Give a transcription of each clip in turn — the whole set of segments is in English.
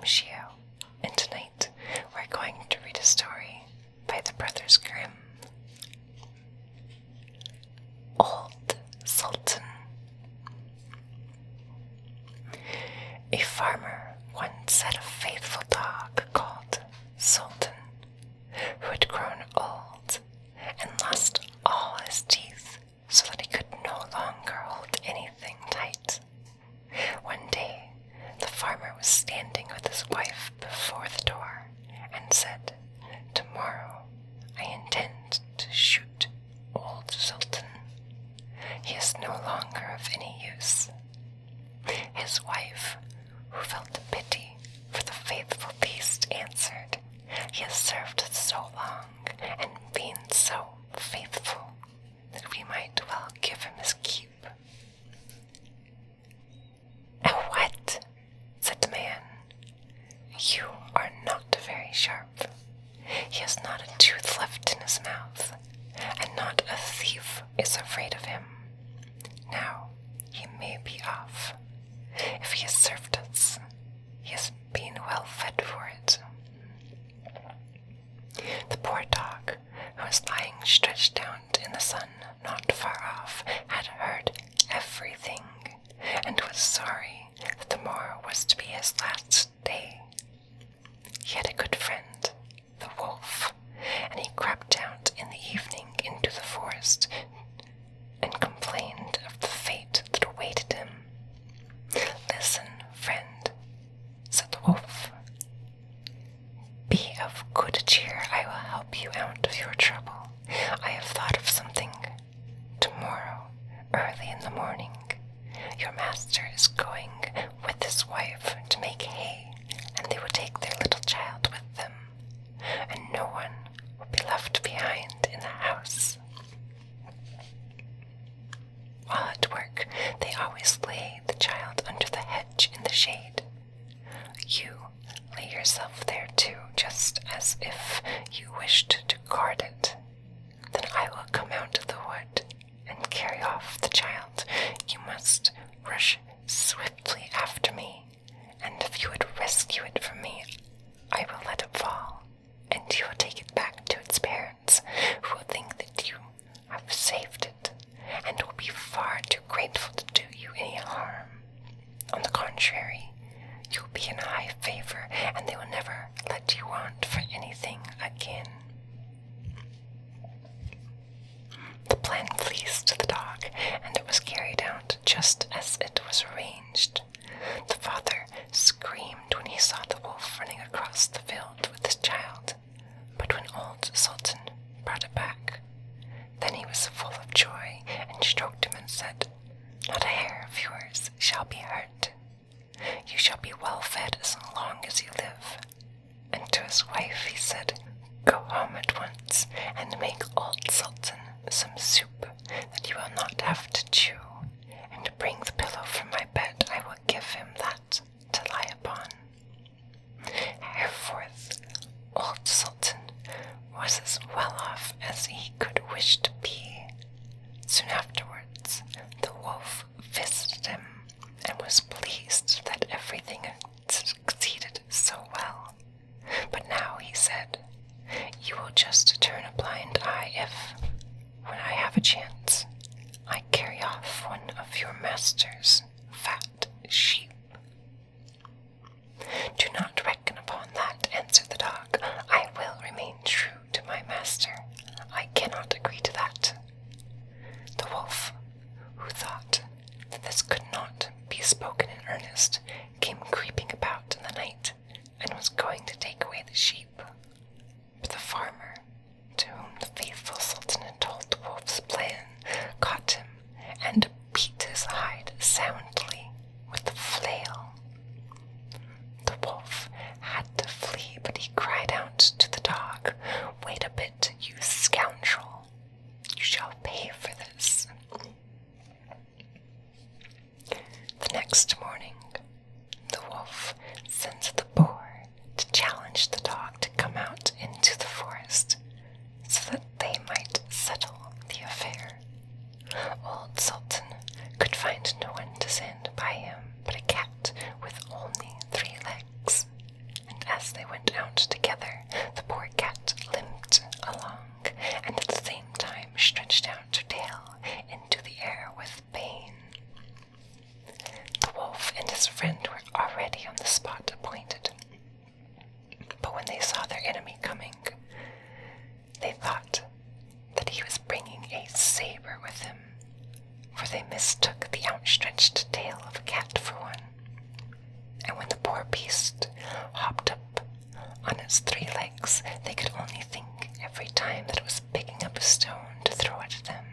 Shio, and tonight we're going to read a story by the Brothers Grimm. Old Sultan. A farmer once had a faithful dog called Sultan, who had grown old and lost all his teeth so that he could no longer hold anything tight. One day, the farmer was standing with his wife before the door and said, "Tomorrow I intend to shoot old Sultan. He is no longer of any use." His wife, who felt pity for the faithful beast, answered, "He has served us so long and been so faithful that we might well give him his keep." "What?" said the man. "You are not very sharp. He has not a tooth left in his mouth, and not a thief is afraid of him. Now he may be off. If he has served us, he has been well fed for it." The poor dog, who was lying stretched out in the sun not far off, had heard everything, and was sorry that the morrow was to be his last day. He had a good friend, the wolf, and he crept out in the evening into the forest and complained of the fate that awaited him. "Listen, friend," said the wolf. "Be of good cheer. I will help you out of your trouble. I have thought of something. Tomorrow, early in the morning, your master is going with his wife to make hay, and they will take their little child with them, and no one will be left behind in the house. While at work, they always lay the child under the hedge in the shade. You lay yourself there too, just as if you wished to guard it. Then I will come out of the wood and carry off the child. You must rush swiftly after me, and if you would rescue it from me, I will let it fall, and you will take it back to its parents, who will think that you have saved it, and will be far too grateful to do you any harm. On the contrary, you will be in high favor, and they will never let you want for anything again." The plan pleased the dog, and it was carried out just as it was arranged. The father screamed when he saw the wolf running across the field with his child, but when old Sultan brought it back, then he was full of joy and stroked him and said, "Not a hair of yours shall be hurt. You shall be well fed as long as you live." And to his wife he said, "Go home at once and make old Sultan some soup that you will not have to chew, and bring the pillow from my bed. I will give him that to lie upon." Henceforth, old Sultan was as well off as he could wish to be. Soon afterwards, the wolf visited him and was as they went out together, the poor cat limped along, and at the same time stretched out her tail into the air with pain. The wolf and his friend were already on the spot appointed, but when they saw their enemy coming, they thought that he was bringing a saber with him, for they mistook the outstretched tail of a cat for one. And when the poor beast hopped up on its 3 legs, they could only think every time that it was picking up a stone to throw at them.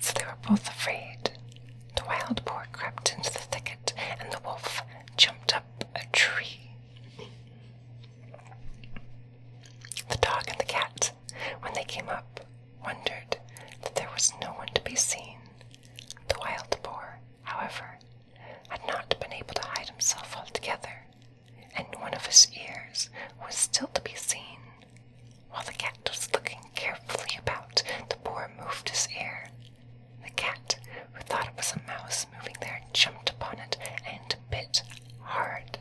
So they were both afraid. The wild boar crept into the thicket, and the wolf jumped up a tree. The dog and the cat, when they came up, wondered that there was no one to be seen. The wild boar, however, had not been able to hide himself altogether, and one of his ears was still to be seen. While the cat was looking carefully about, the boar moved his ear. The cat, who thought it was a mouse moving there, jumped upon it and bit hard.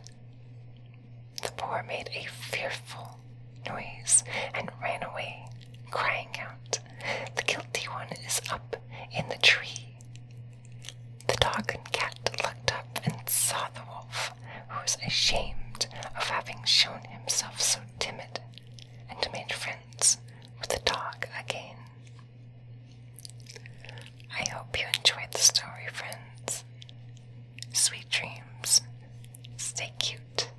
The boar made a fearful noise and ran away, crying out, "The guilty one is up in the tree." The dog and cat looked up and saw the wolf, who was ashamed of having shown himself so timid, and made friends with the dog again. I hope you enjoyed the story, friends. Sweet dreams. Stay cute.